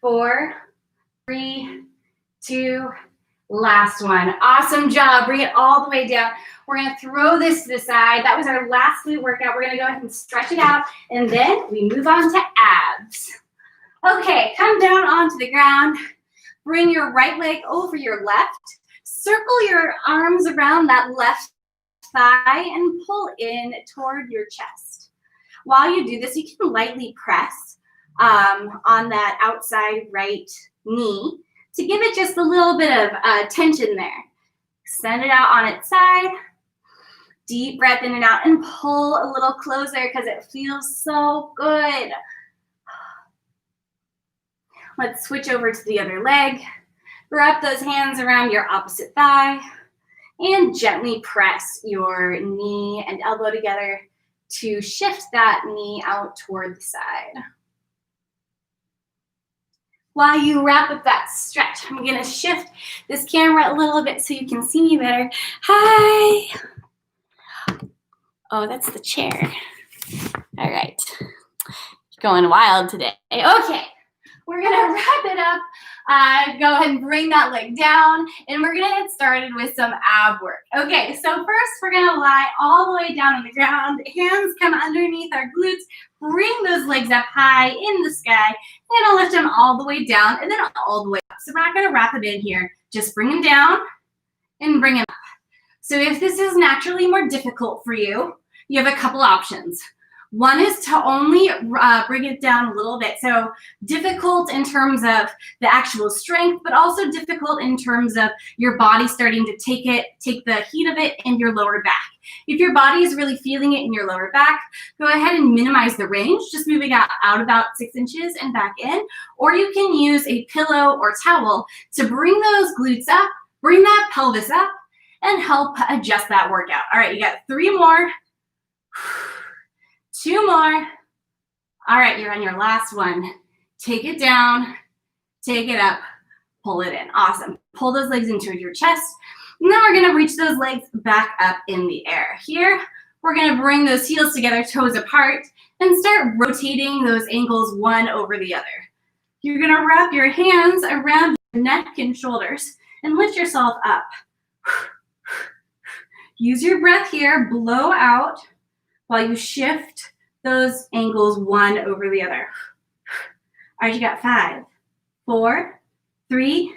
4, 3, 2, last one. Awesome job. Bring it all the way down. We're going to throw this to the side. That was our last glute workout. We're going to go ahead and stretch it out, and then we move on to abs. Okay, come down onto the ground. Bring your right leg over your left. Circle your arms around that left thigh and pull in toward your chest. While you do this, you can lightly press on that outside right knee to give it just a little bit of tension there. Extend it out on its side. Deep breath in and out, and pull a little closer because it feels so good. Let's switch over to the other leg. Wrap those hands around your opposite thigh and gently press your knee and elbow together to shift that knee out toward the side. While you wrap up that stretch, I'm going to shift this camera a little bit so you can see me better. Hi. Oh, that's the chair. All right. Going wild today. Okay. We're going to wrap it up. Go ahead and bring that leg down, and we're going to get started with some ab work. Okay, so first we're going to lie all the way down on the ground. Hands come underneath our glutes. Bring those legs up high in the sky, and I'll lift them all the way down and then all the way up. So we're not going to wrap them in here. Just bring them down and bring them up. So if this is naturally more difficult for you, you have a couple options. One is to only bring it down a little bit. So difficult in terms of the actual strength, but also difficult in terms of your body starting to take the heat of it in your lower back. If your body is really feeling it in your lower back, go ahead and minimize the range, just moving out about 6 inches and back in. Or you can use a pillow or towel to bring those glutes up, bring that pelvis up, and help adjust that workout. All right, you got 3 more. 2 more. All right, you're on your last one. Take it down, take it up, pull it in. Awesome. Pull those legs into your chest. Now we're going to reach those legs back up in the air. Here, we're going to bring those heels together, toes apart, and start rotating those ankles one over the other. You're going to wrap your hands around your neck and shoulders and lift yourself up. Use your breath here, blow out while you shift those ankles one over the other. All right, you got 5, 4, 3,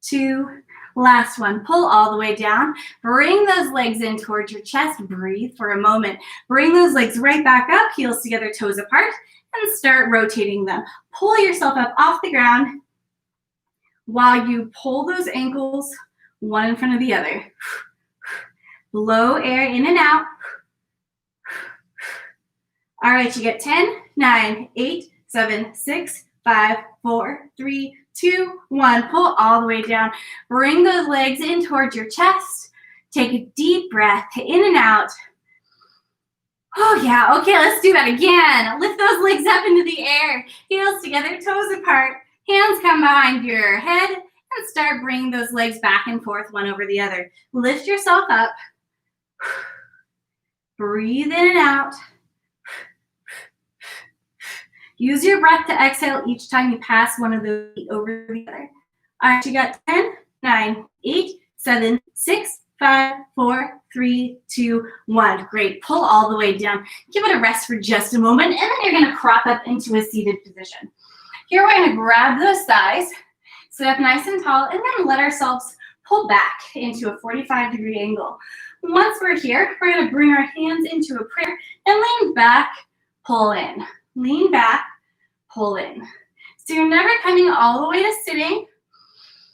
2, last one. Pull all the way down. Bring those legs in towards your chest. Breathe for a moment. Bring those legs right back up, heels together, toes apart, and start rotating them. Pull yourself up off the ground while you pull those ankles one in front of the other. Blow air in and out. All right, you get 10, 9, 8, 7, 6, 5, 4, 3, 2, 1. Pull all the way down. Bring those legs in towards your chest. Take a deep breath in and out. Oh yeah, okay, let's do that again. Lift those legs up into the air. Heels together, toes apart. Hands come behind your head and start bringing those legs back and forth one over the other. Lift yourself up. Breathe in and out. Use your breath to exhale each time you pass one of the feet over the other. All right, you got 10, 9, 8, 7, 6, 5, 4, 3, 2, 1. Great. Pull all the way down. Give it a rest for just a moment, and then you're going to crop up into a seated position. Here we're going to grab those thighs, sit up nice and tall, and then let ourselves pull back into a 45-degree angle. Once we're here, we're going to bring our hands into a prayer and lean back, pull in. Lean back, pull in. So you're never coming all the way to sitting.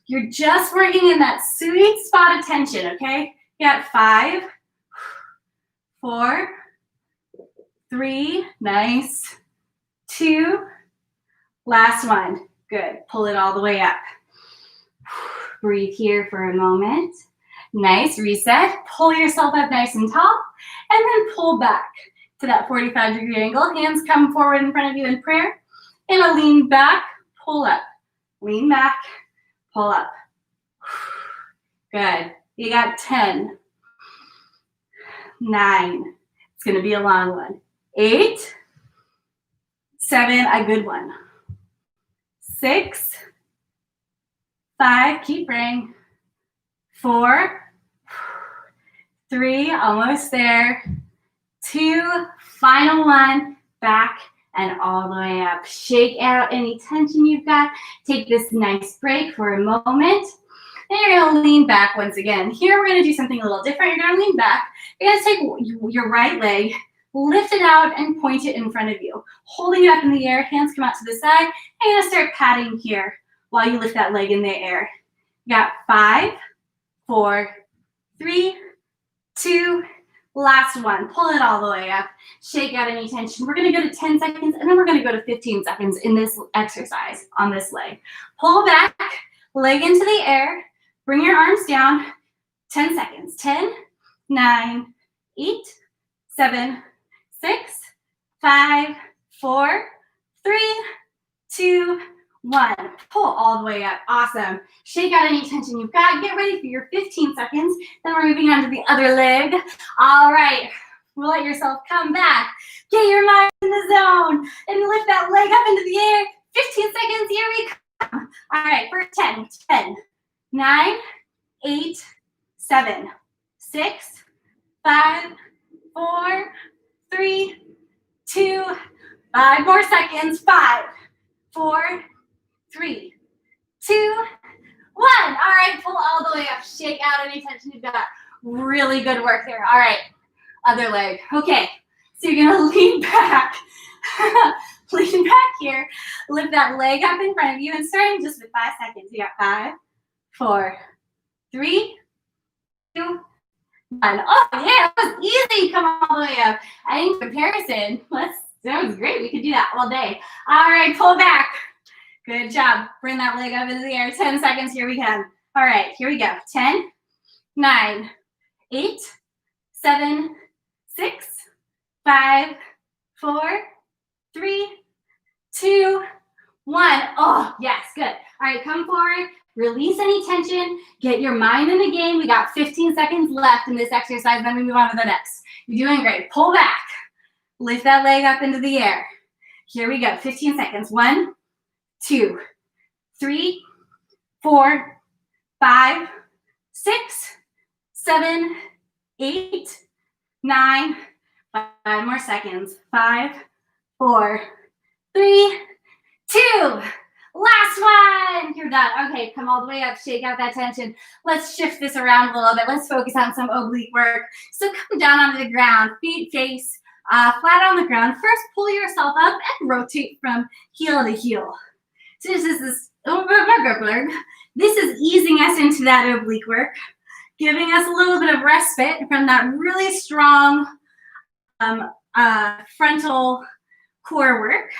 You're just working in that sweet spot of tension, okay? You got 5, 4, 3, nice, 2, last one. Good. Pull it all the way up. Breathe here for a moment. Nice. Reset. Pull yourself up nice and tall, and then pull back to that 45-degree angle. Hands come forward in front of you in prayer. And a lean back, pull up. Lean back, pull up. Good. You got 10, 9. It's going to be a long one. 8, 7, a good one. 6, 5, keep praying. 4, 3, almost there. 2, final one, back and all the way up. Shake out any tension you've got. Take this nice break for a moment. Then you're going to lean back once again. Here we're going to do something a little different. You're going to lean back. You're going to take your right leg, lift it out and point it in front of you. Holding it up in the air, hands come out to the side. And you're going to start patting here while you lift that leg in the air. You got 5, 4, 3, 2, last one. Pull it all the way up. Shake out any tension. We're going to go to 10 seconds, and then we're going to go to 15 seconds in this exercise on this leg. Pull back, leg into the air. Bring your arms down. 10 seconds. 10, 9, 8, 7, 6, 5, 4, 3, 2, 1. Pull all the way up. Awesome. Shake out any tension you've got. Get ready for your 15 seconds. Then we're moving on to the other leg. All right. Let yourself come back. Get your mind in the zone and lift that leg up into the air. 15 seconds. Here we come. All right. For 10, 9, 8, 7, 6, 5, 4, 3, 2, 5 more seconds. 5, 4, 3, 2, 1. All right, pull all the way up. Shake out any tension you've got. Really good work there. All right, other leg. Okay, so you're gonna lean back. Lean back here. Lift that leg up in front of you and starting just with 5 seconds. You got 5, 4, 3, 2, 1. Oh yeah, that was easy. Come all the way up. In comparison, that was great. We could do that all day. All right, pull back. Good job. Bring that leg up into the air. 10 seconds. Here we go. All right, here we go. 10, 9, 8, 7, 6, 5, 4, 3, 2, 1. Oh, yes, good. All right, come forward. Release any tension. Get your mind in the game. We got 15 seconds left in this exercise. Then we move on to the next. You're doing great. Pull back. Lift that leg up into the air. Here we go. 15 seconds. 1, 2, 3, 4, 5, 6, 7, 8, 9. 5 5 more seconds. 5, 4, 3, 2. Last one. You're done. Okay, come all the way up. Shake out that tension. Let's shift this around a little bit. Let's focus on some oblique work. So come down onto the ground. Feet face flat on the ground. First, pull yourself up and rotate from heel to heel. So this is easing us into that oblique work, giving us a little bit of respite from that really strong frontal core work.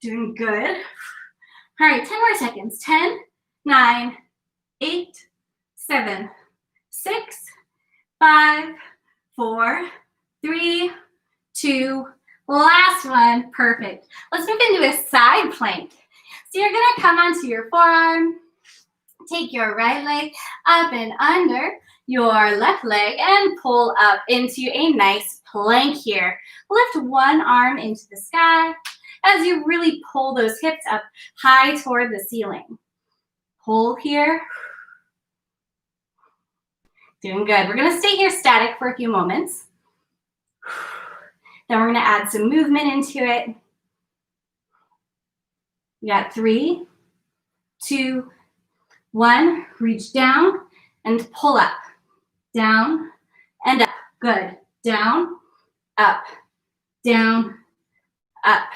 Doing good. All right, 10 more seconds. 10, 9, 8, 7, 6, 5, 4, 3, 2, last one. Perfect. Let's move into a side plank. So you're gonna come onto your forearm, take your right leg up and under your left leg and pull up into a nice plank here. Lift one arm into the sky as you really pull those hips up high toward the ceiling. Pull here. Doing good. We're gonna stay here static for a few moments. Then we're gonna add some movement into it. You got 3, 2, 1. Reach down and pull up. Down and up. Good. Down, up, down, up.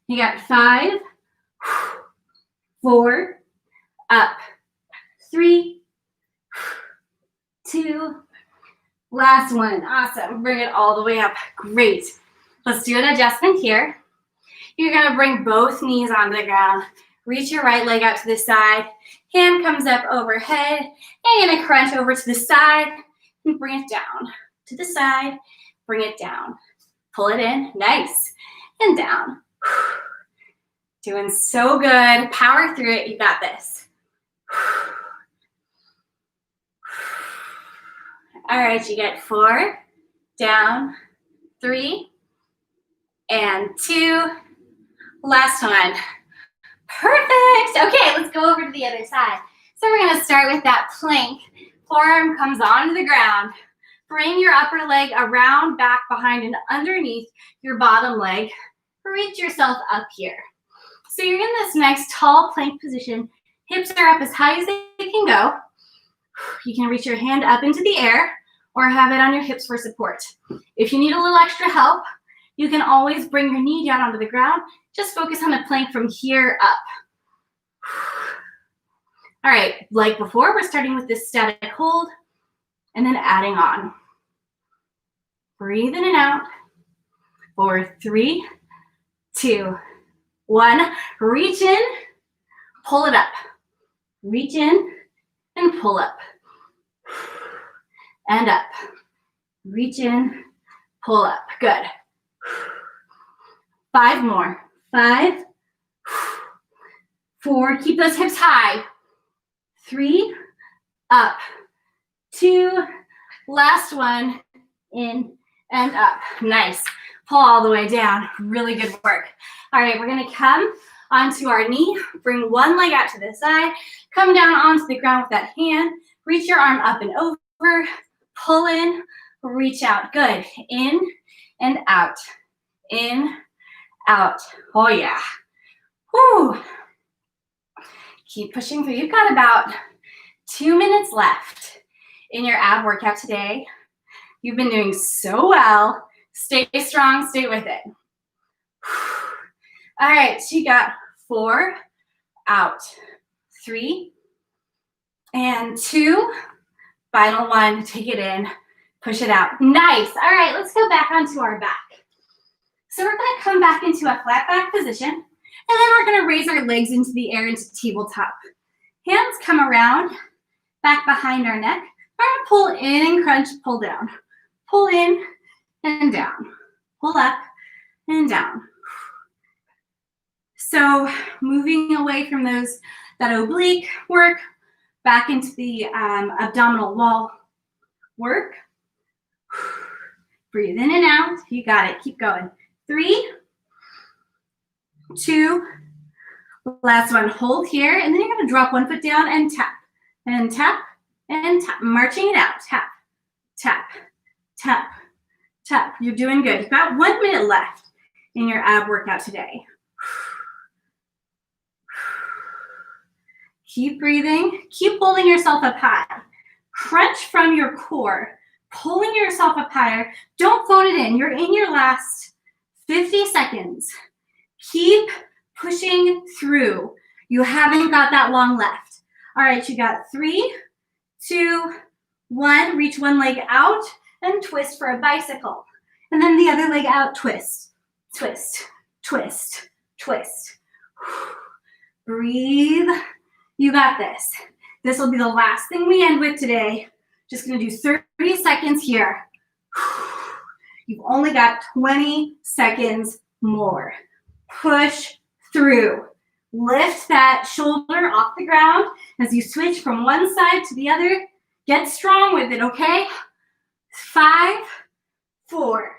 You got 5, 4, up, 3, 2, last one. Awesome. Bring it all the way up. Great. Let's do an adjustment here. You're going to bring both knees onto the ground. Reach your right leg out to the side. Hand comes up overhead. And you're going to crunch over to the side and bring it down. To the side, bring it down. Pull it in. Nice. And down. Doing so good. Power through it. You got this. All right, you get 4, down, 3, and 2. Last one. Perfect. Okay, let's go over to the other side. So we're going to start with that plank. Forearm comes onto the ground. Bring your upper leg around, back, behind, and underneath your bottom leg. Reach yourself up here. So you're in this nice tall plank position. Hips are up as high as they can go. You can reach your hand up into the air or have it on your hips for support. If you need a little extra help, you can always bring your knee down onto the ground. Just focus on the plank from here up. All right, like before, we're starting with this static hold and then adding on. Breathe in and out. 4, 3, 2, 1. Reach in, pull it up. Reach in and pull up. And up. Reach in, pull up. Good. 5 more. 5, 4. Keep those hips high. 3, up. 2, last one, in and up. Nice. Pull all the way down. Really good work. All right, we're gonna come onto our knee, bring one leg out to the side, come down onto the ground with that hand, reach your arm up and over, pull in, reach out. Good. In and out. In, out. Oh yeah. Whew. Keep pushing through. You've got about 2 minutes left in your ab workout today. You've been doing so well. Stay strong, stay with it. All right, so you got 4, out, 3, and 2. Final one, take it in, push it out. Nice. All right, let's go back onto our back. So we're gonna come back into a flat back position, and then we're gonna raise our legs into the air into tabletop. Hands come around, back behind our neck. We're gonna pull in and crunch, pull down. Pull in and down. Pull up and down. So moving away from that oblique work, back into the abdominal wall work. Breathe in and out. You got it. Keep going. 3, 2, last one. Hold here, and then you're going to drop one foot down and tap, and tap, and tap. Marching it out. Tap, tap, tap, Tough. You're doing good. You've got 1 minute left in your ab workout today. Keep breathing. Keep holding yourself up high. Crunch from your core, pulling yourself up higher. Don't phone it in. You're in your last 50 seconds. Keep pushing through. You haven't got that long left. All right, you got 3, 2, 1. Reach one leg out and twist for a bicycle. And then the other leg out, twist, twist, twist, twist. Breathe. You got this. This will be the last thing we end with today. Just gonna do 30 seconds here. You've only got 20 seconds more. Push through. Lift that shoulder off the ground as you switch from one side to the other. Get strong with it, okay? 5, 4,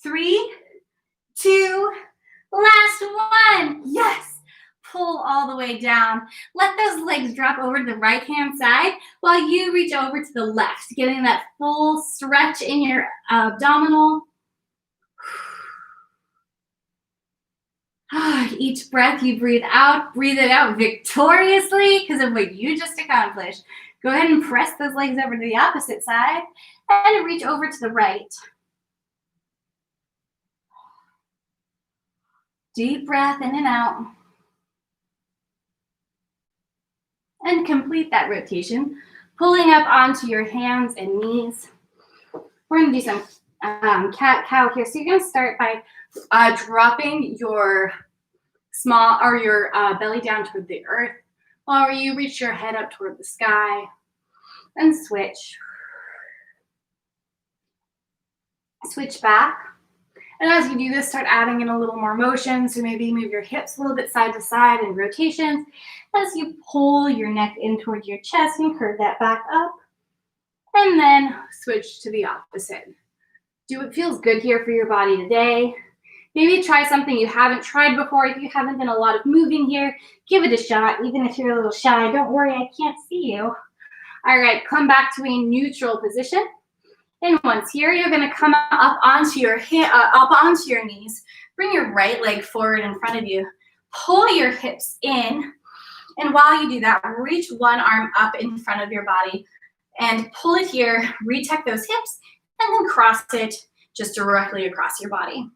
3, 2, last one. Yes. Pull all the way down. Let those legs drop over to the right-hand side while you reach over to the left, getting that full stretch in your abdominal. Each breath you breathe it out victoriously because of what you just accomplished. Go ahead and press those legs over to the opposite side and reach over to the right. Deep breath in and out. And complete that rotation, pulling up onto your hands and knees. We're going to do some cat-cow here. So you're going to start by dropping your belly down toward the earth while you reach your head up toward the sky and switch. Switch back. And as you do this, start adding in a little more motion. So maybe move your hips a little bit side to side in rotations as you pull your neck in towards your chest and curve that back up. And then switch to the opposite. Do what feels good here for your body today. Maybe try something you haven't tried before. If you haven't done a lot of moving here, give it a shot. Even if you're a little shy, don't worry, I can't see you. All right, come back to a neutral position. And once here, you're going to come up onto your knees. Bring your right leg forward in front of you. Pull your hips in. And while you do that, reach one arm up in front of your body and pull it here. Retuck those hips and then cross it just directly across your body.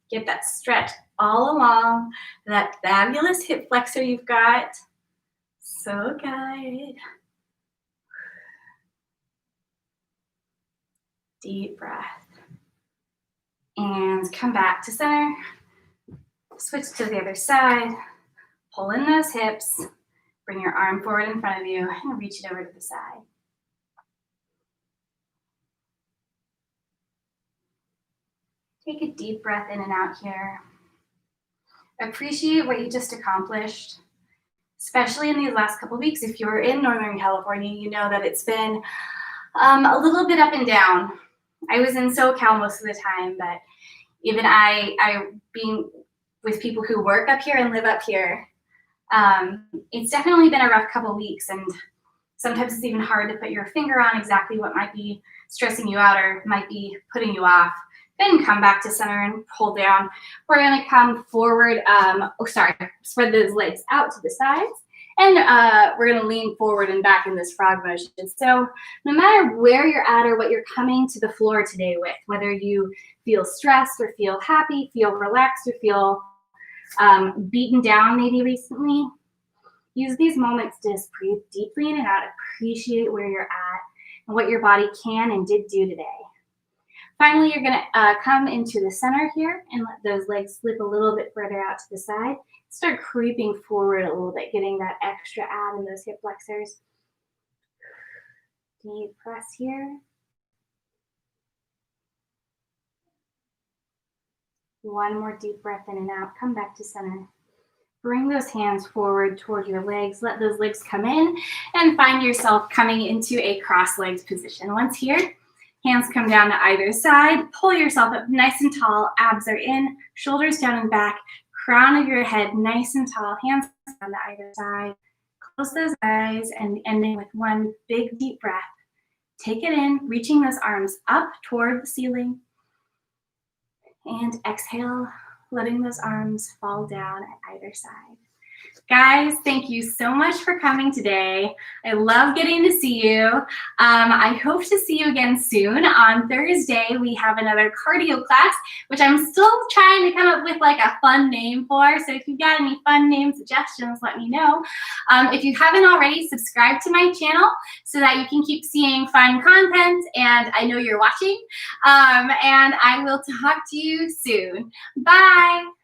Get that stretch all along that fabulous hip flexor you've got. So good. Deep breath. And come back to center. Switch to the other side. Pull in those hips. Bring your arm forward in front of you and reach it over to the side. Take a deep breath in and out here. Appreciate what you just accomplished, especially in these last couple of weeks. If you're in Northern California, you know that it's been a little bit up and down. I was in SoCal most of the time, but even I being with people who work up here and live up here, it's definitely been a rough couple of weeks, and sometimes it's even hard to put your finger on exactly what might be stressing you out or might be putting you off. Then come back to center and pull down. We're going to come forward. Spread those legs out to the sides. And we're going to lean forward and back in this frog motion. So no matter where you're at or what you're coming to the floor today with, whether you feel stressed or feel happy, feel relaxed or feel beaten down maybe recently, use these moments to just breathe deeply in and out. Appreciate where you're at and what your body can and did do today. Finally, you're going to come into the center here and let those legs slip a little bit further out to the side. Start creeping forward a little bit, getting that extra add in those hip flexors. Deep press here. One more deep breath in and out. Come back to center. Bring those hands forward toward your legs. Let those legs come in and find yourself coming into a cross-legged position. Once here, hands come down to either side. Pull yourself up nice and tall. Abs are in, shoulders down and back. Crown of your head nice and tall. Hands down to either side. Close those eyes and ending with one big deep breath. Take it in, reaching those arms up toward the ceiling. And exhale, letting those arms fall down at either side. Guys, thank you so much for coming today. I love getting to see you. I hope to see you again soon. On Thursday, we have another cardio class, which I'm still trying to come up with like a fun name for. So if you've got any fun name suggestions, let me know. If you haven't already, subscribe to my channel so that you can keep seeing fun content, and I know you're watching. And I will talk to you soon. Bye.